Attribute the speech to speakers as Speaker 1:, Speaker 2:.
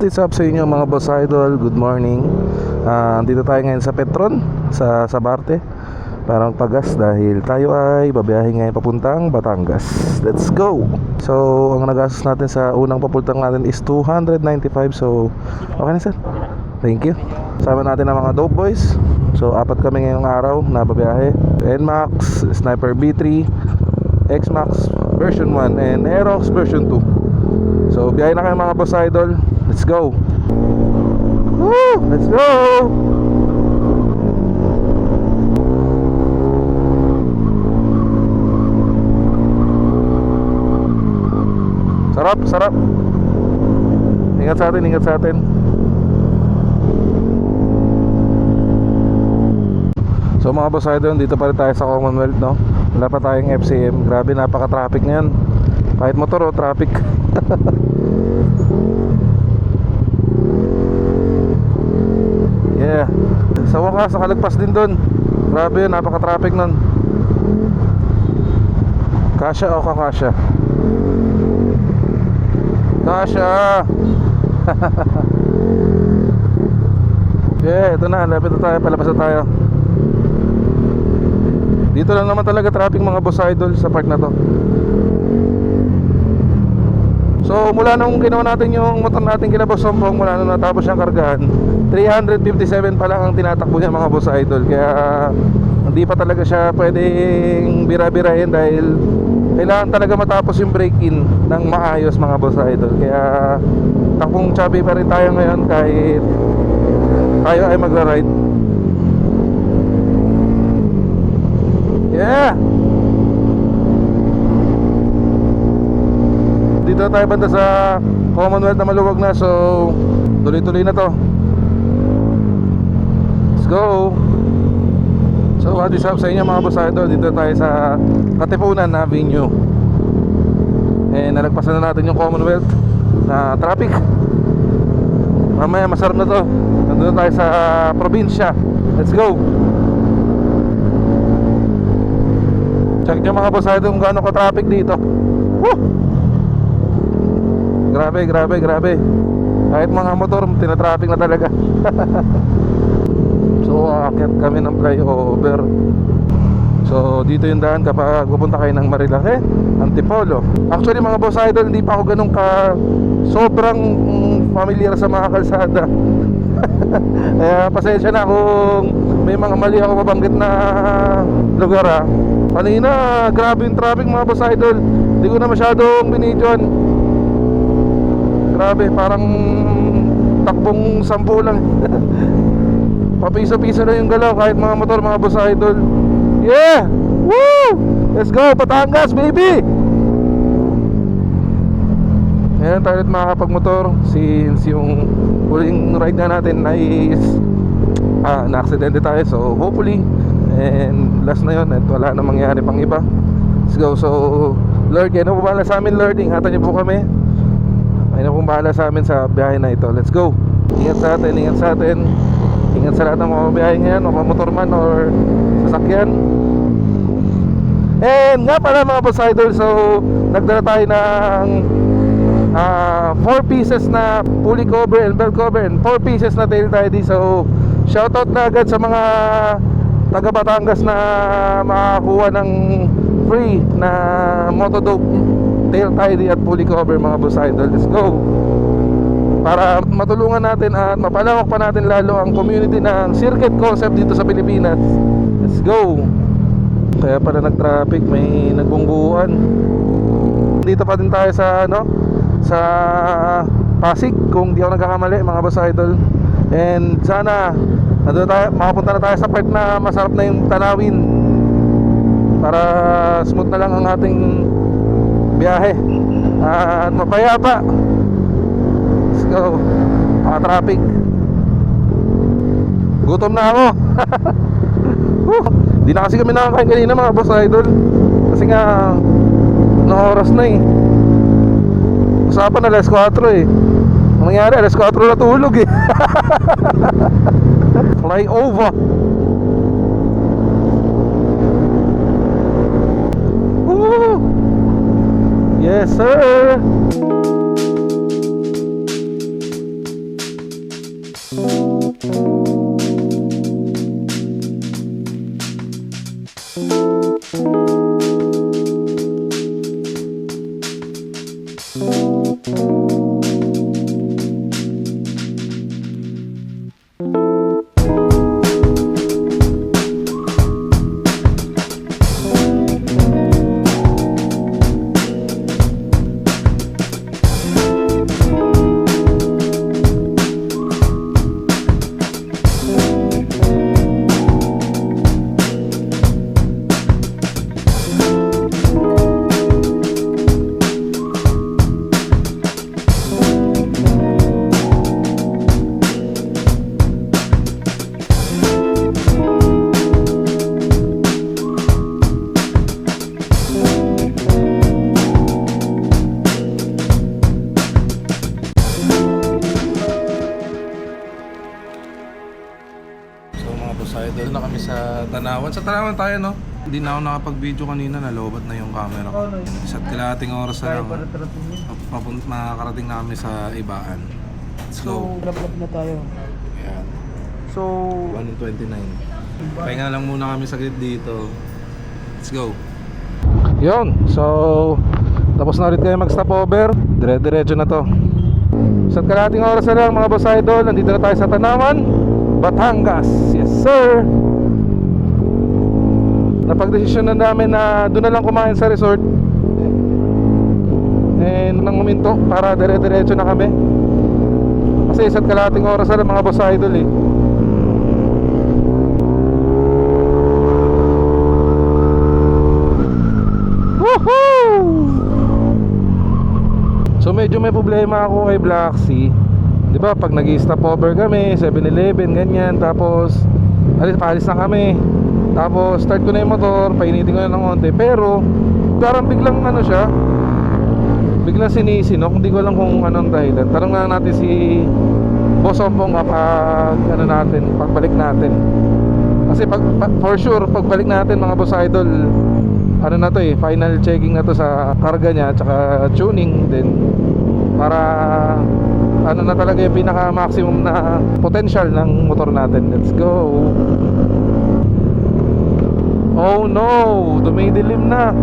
Speaker 1: What is up sa inyo mga boss idol? Good morning. Dito tayo ngayon sa Petron, sa Sabarte, para magpagas dahil tayo ay babiyahe ngayon papuntang Batangas. Let's go! So, ang nagastos natin sa unang papuntang natin is 295. So, okay na sir. Thank you. Sama natin ang mga dope boys. So, apat kami ngayong araw na babiyahe. NMAX, Sniper B3, X-Max version 1, and Aerox version 2. So, biyahe na kayo mga boss idol. Let's go! Woo! Let's go! Sarap, sarap. Ingat sa atin, ingat sa atin. So mga boss idol, dito pa rin tayo sa Commonwealth, no? Wala pa tayong FCM. Grabe, napaka-traffic ngayon. Kahit motor o traffic. Yeah. Sa wakas, nakalagpas din doon. Grabe, napaka-traffic nun. Kasya o kakasya? Kasya. Yeah, ito na, lapit na tayo, palabas na tayo. Dito lang naman talaga traffic mga boss idol sa part na to. So mula nung ginawa natin yung motor natin kina Boss Sompong, mula nung natapos siyang kargahan, 357 pa lang ang tinatakbo niya mga boss idol. Kaya hindi pa talaga siya pwedeng bira-birahin dahil kailangan talaga matapos yung break-in ng maayos mga boss idol. Kaya takbong chubby pa rin tayo ngayon kahit tayo ay magra-ride. Yeah! Dito tayo banda sa Commonwealth na maluwag na. So tuloy-tuloy na to. Let's go. So what is up sa inyo mga boss idol? Dito tayo sa Katipunan Avenue. Nalagpasan na natin yung Commonwealth na traffic. Mamaya masarap na to. Nandun tayo sa probinsya. Let's go. Check nyo mga boss idol kung gaano ka traffic dito. Woo! Grabe, grabe, grabe. Kahit mga motor, tinatraffic na talaga. So, aakyat kami ng flyover. So, dito yung daan kapag pupunta kayo ng Marilake, Antipolo. Actually mga boss idol, hindi pa ako ganun ka sobrang familiar sa mga kalsada. Kaya pasensya na kung may mga mali ako mabanggit na lugar ha. Kanina, grabe yung traffic mga boss idol. Hindi ko na masyadong binidyoan. Grabe, parang takbong 10 lang. Papiso-piso na yung galaw kahit mga motor mga boss idol. Yeah! Woo! Let's go, Batangas baby! Ngayon tayo ulit makakapag-motor. Since yung huling ride na natin ay na-aksidente tayo. So hopefully, and last na yun at wala na mangyari pang iba. Let's go. So Lord, kayo na po bahala sa amin Lord. Ingatan niyo po kami. Ayun na pong bahala sa amin sa biyahe na ito. Let's go. Ingat sa atin, ingat sa atin. Ingat sa lahat ng mga biyahe ngayon, o mga motorman or sasakyan. And nga pala mga boss idol, so nagdala tayo ng 4 pieces na pulley cover and belt cover and 4 pieces na tail tidy. So shoutout na agad sa mga taga Batangas na makakuha ng free na Motodope tail tidy at pulley cover mga boss idol. Let's go. Para matulungan natin at mapalawak pa natin lalo ang community ng circuit concept dito sa Pilipinas. Let's go. Kaya pala nag-traffic, may nagbungguan. Dito pa din tayo sa sa Pasig kung di ako nagkakamali mga boss idol. And sana makapunta na tayo sa part na masarap na yung tanawin para smooth na lang ang ating biyahe at mapayapa. Let's go. Traffic. Gutom na ako. Di na kasi kami nakakain kanina mga boss idol. Kasi nga anong oras na eh. Usapan na alas 4 eh. Ang nangyari alas 4 na tulog eh. Flyover. Woo! Yes sir. Tanawan. Sa Tanawan tayo, no? Hindi na ako nakapag-video kanina, nalobat na yung camera ko. Isa't kalahating oras na lang. Makakarating na kami sa Ibaan. Let's go.
Speaker 2: Lap-lap na tayo.
Speaker 1: Ayan.
Speaker 2: So,
Speaker 1: 1:29. Pahinga lang muna kami saglit dito. Let's go. Yun. So, tapos na ulit kayo mag-stopover. Dire-diretso na to. Isa't kalahating oras na lang mga boss idol. Nandito na tayo sa Tanawan, Batangas. Yes sir. Napagdesisyon na namin na doon na lang kumain sa resort and nang huminto para dire-diretso na kami kasi isa't kalahating oras na lang mga boss idol eh. Woohoo! So medyo may problema ako kay Black Sea. Di ba pag nag-stop over kami 7-Eleven ganyan, tapos paalis na kami. Tapos start ko na yung motor, painitin ko na ng konti. Pero parang biglang ano siya, biglang sinisinok. Hindi ko alam kung anong dahilan. Tanong na natin si Boss Ompong kapag ano natin, pagbalik natin. Kasi for sure pagbalik natin mga boss idol, ano na to eh, final checking na to sa karga niya tsaka tuning din, para ano na talaga yung pinaka maximum na potential ng motor natin. Let's go. Oh no, dumidilim na.